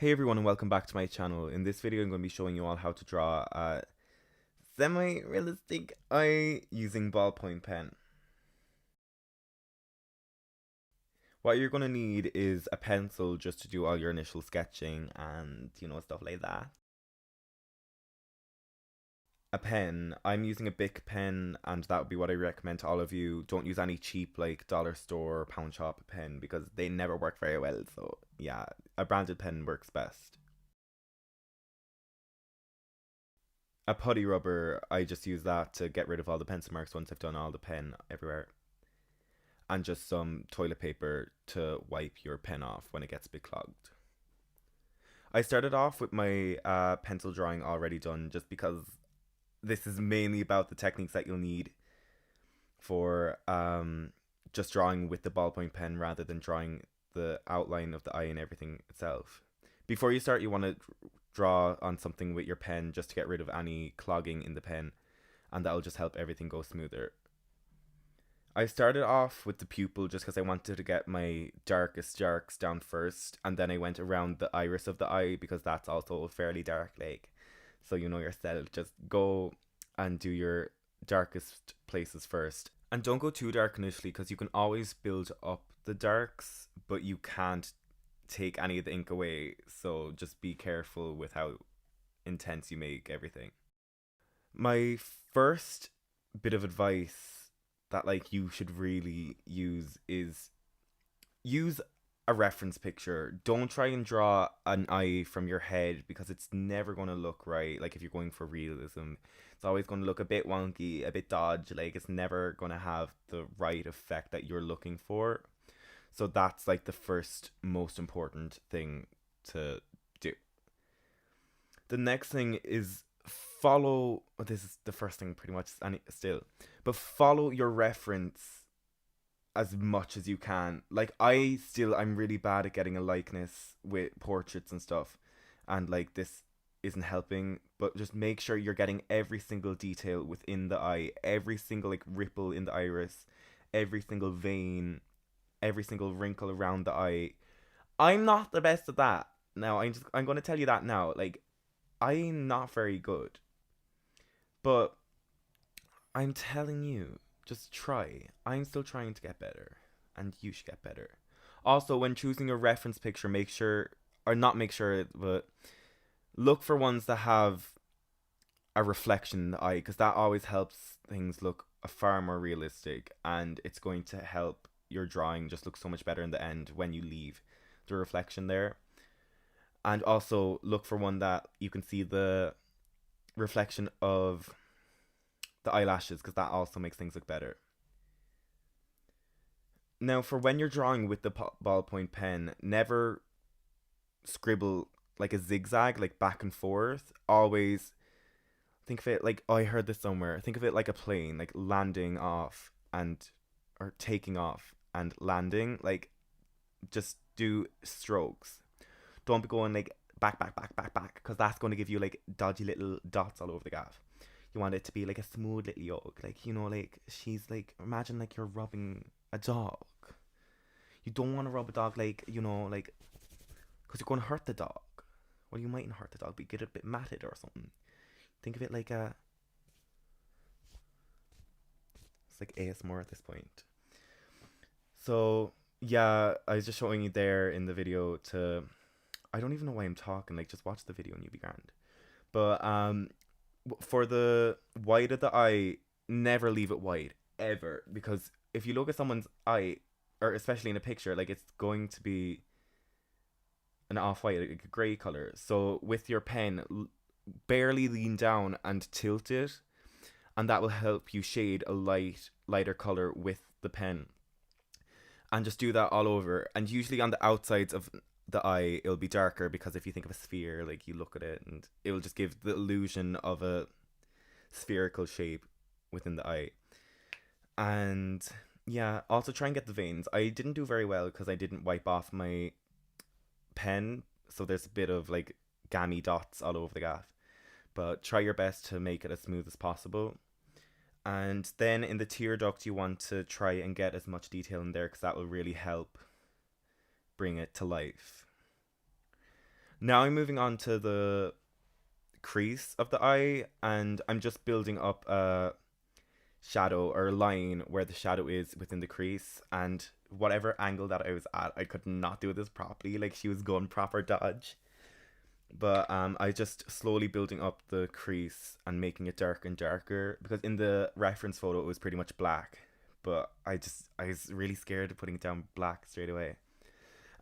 Hey everyone and welcome back to my channel. In this video I'm going to be showing you all how to draw a semi-realistic eye using ballpoint pen. What you're going to need is a pencil just to do all your initial sketching and stuff like that. A pen. I'm using a Bic pen and that would be what I recommend to all of you. Don't use any cheap like dollar store or pound shop pen because they never work very well. So yeah, a branded pen works best. A putty rubber, I just use that to get rid of all the pencil marks once I've done all the pen everywhere. And just some toilet paper to wipe your pen off when it gets a bit clogged. I started off with my pencil drawing already done just because this is mainly about the techniques that you'll need for just drawing with the ballpoint pen rather than drawing the outline of the eye and everything itself. Before you start, you want to draw on something with your pen just to get rid of any clogging in the pen, and that'll just help everything go smoother. I started off with the pupil just because I wanted to get my darkest darks down first, and then I went around the iris of the eye because that's also fairly dark, like, so you know yourself. Just go and do your darkest places first, and don't go too dark initially because you can always build up the darks, but you can't take any of the ink away, so just be careful with how intense you make everything. My first bit of advice that like you should really use is use a reference picture. Don't try and draw an eye from your head because it's never going to look right. Like if you're going for realism, it's always going to look a bit wonky, a bit dodgy. Like it's never going to have the right effect that you're looking for. So that's like the first most important thing to do. The next thing is follow, this is the first thing pretty much still, but follow your reference as much as you can. Like I'm really bad at getting a likeness with portraits and stuff, and like this isn't helping, but just make sure you're getting every single detail within the eye, every single like ripple in the iris, every single vein, every single wrinkle around the eye. I'm not the best at that. Now I'm going to tell you that now. Like I'm not very good. But I'm telling you, just try. I'm still trying to get better and you should get better. Also, when choosing a reference picture, make sure or not make sure, but look for ones that have a reflection in the eye because that always helps things look far more realistic, and it's going to help your drawing just look so much better in the end when you leave the reflection there. And also look for one that you can see the reflection of the eyelashes because that also makes things look better. Now, for when you're drawing with the ballpoint pen, never scribble like a zigzag, like back and forth. Always think of it like, oh, I heard this somewhere. Think of it like a plane, like landing off and or taking off and landing. Like, just do strokes. Don't be going like back, back, back, back, back, because that's going to give you like dodgy little dots all over the gaff. You want it to be like a smooth little yoke, like like she's like, imagine like you're rubbing a dog. You don't want to rub a dog like like, because you're going to hurt the dog. Well, you mightn't hurt the dog, but you get a bit matted or something. Think of it like it's like ASMR at this point. So yeah, I was just showing you there in the video to, I don't even know why I'm talking, like just watch the video and you'll be grand. But for the white of the eye, never leave it white ever, because if you look at someone's eye, or especially in a picture, like it's going to be an off-white, like a gray color. So with your pen, barely lean down and tilt it, and that will help you shade a lighter color with the pen. And just do that all over, and usually on the outsides of the eye it'll be darker, because if you think of a sphere, like you look at it and it will just give the illusion of a spherical shape within the eye. And yeah, also try and get the veins. I didn't do very well because I didn't wipe off my pen, so there's a bit of like gammy dots all over the gaff, but try your best to make it as smooth as possible. And then in the tear duct you want to try and get as much detail in there because that will really help bring it to life. Now I'm moving on to the crease of the eye, and I'm just building up a shadow or line where the shadow is within the crease. And whatever angle that I was at, I could not do this properly. Like, she was going proper dodge. But I just slowly building up the crease and making it darker and darker, because in the reference photo it was pretty much black. But I was really scared of putting it down black straight away.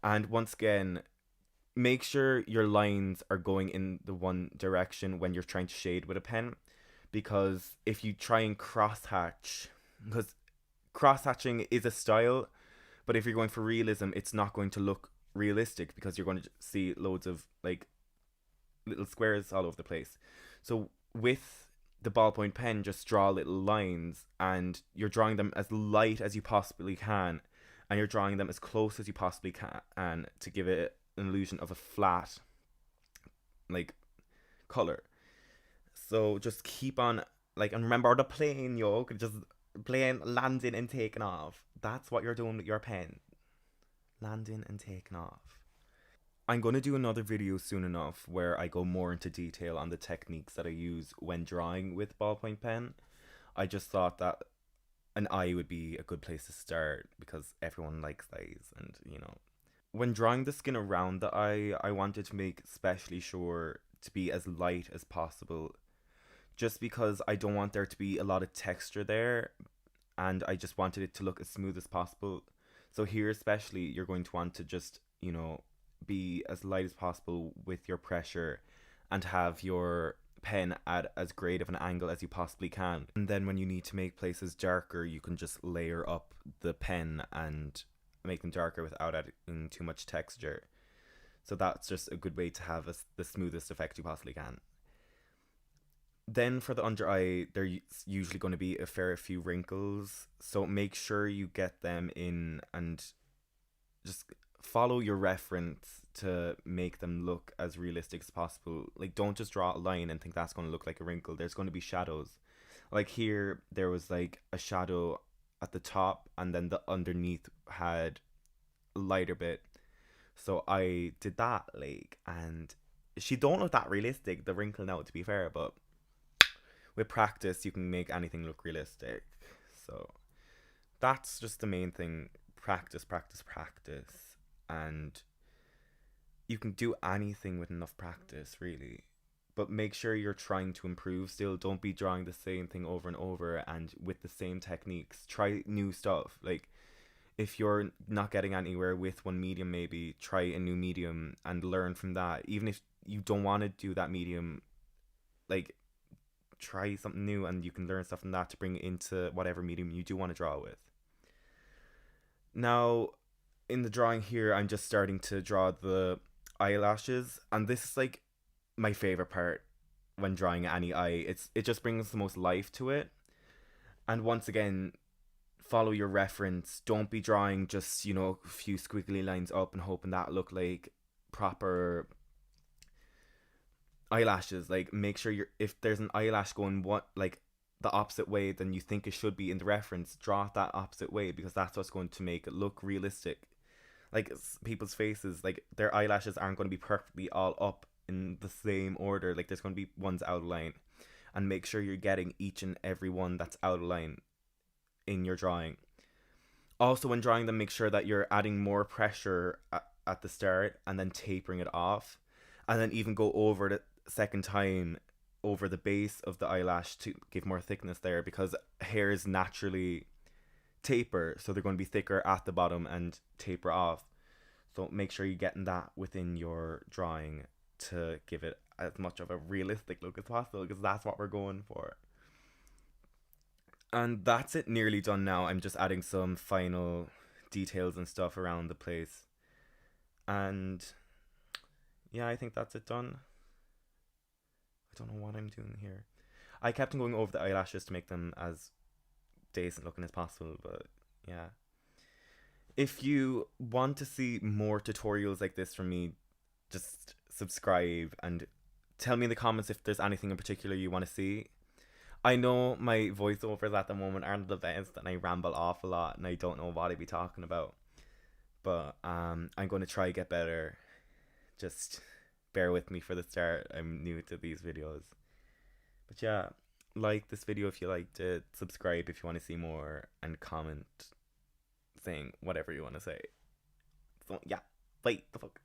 And once again, make sure your lines are going in the one direction when you're trying to shade with a pen, because if you try and cross hatch, because cross hatching is a style, but if you're going for realism, it's not going to look realistic because you're going to see loads of like little squares all over the place. So with the ballpoint pen, just draw little lines, and you're drawing them as light as you possibly can, and you're drawing them as close as you possibly can to give it an illusion of a flat like color. So just keep on, like, and remember the plane, yo, just plane landing and taking off. That's what you're doing with your pen, landing and taking off. I'm going to do another video soon enough where I go more into detail on the techniques that I use when drawing with ballpoint pen. I just thought that an eye would be a good place to start because everyone likes eyes, and when drawing the skin around the eye, I wanted to make especially sure to be as light as possible, just because I don't want there to be a lot of texture there, and I just wanted it to look as smooth as possible. So here especially, you're going to want to just, be as light as possible with your pressure and have your pen at as great of an angle as you possibly can. And then when you need to make places darker, you can just layer up the pen and make them darker without adding too much texture. So that's just a good way to have the smoothest effect you possibly can. Then for the under eye, there's usually going to be a fair few wrinkles, so make sure you get them in and just follow your reference to make them look as realistic as possible. Like, don't just draw a line and think that's going to look like a wrinkle. There's going to be shadows. Like here, there was like a shadow at the top, and then the underneath had a lighter bit. So I did that, like, and she don't look that realistic, the wrinkle now, to be fair, but with practice, you can make anything look realistic. So that's just the main thing. Practice, practice, practice. And you can do anything with enough practice, really. But make sure you're trying to improve still. Don't be drawing the same thing over and over and with the same techniques. Try new stuff. Like, if you're not getting anywhere with one medium, maybe try a new medium and learn from that. Even if you don't want to do that medium, like, try something new and you can learn stuff from that to bring it into whatever medium you do want to draw with. Now, in the drawing here, I'm just starting to draw the eyelashes, and this is like my favorite part when drawing any eye. It just brings the most life to it. And once again, follow your reference. Don't be drawing just, a few squiggly lines up and hoping that look like proper eyelashes. Like, make sure if there's an eyelash going the opposite way than you think it should be in the reference, draw it that opposite way, because that's what's going to make it look realistic. Like, people's faces, like, their eyelashes aren't going to be perfectly all up in the same order. Like, there's going to be ones out of line, and make sure you're getting each and every one that's out of line in your drawing. Also, when drawing them, make sure that you're adding more pressure at the start and then tapering it off, and then even go over it a second time over the base of the eyelash to give more thickness there, because hairs naturally taper, so they're going to be thicker at the bottom and taper off. So make sure you're getting that within your drawing to give it as much of a realistic look as possible, because that's what we're going for. And that's it, nearly done now. I'm just adding some final details and stuff around the place, and yeah, I think that's it done. I don't know what I'm doing here. I kept on going over the eyelashes to make them as decent looking as possible, but yeah. If you want to see more tutorials like this from me, just subscribe and tell me in the comments if there's anything in particular you want to see. I know my voiceovers at the moment aren't the best and I ramble off a lot and I don't know what I'd be talking about, but I'm going to try to get better. Just bear with me for the start. I'm new to these videos. But yeah, like this video if you liked it, subscribe if you want to see more, and comment saying whatever you want to say. So yeah, bye the fuck.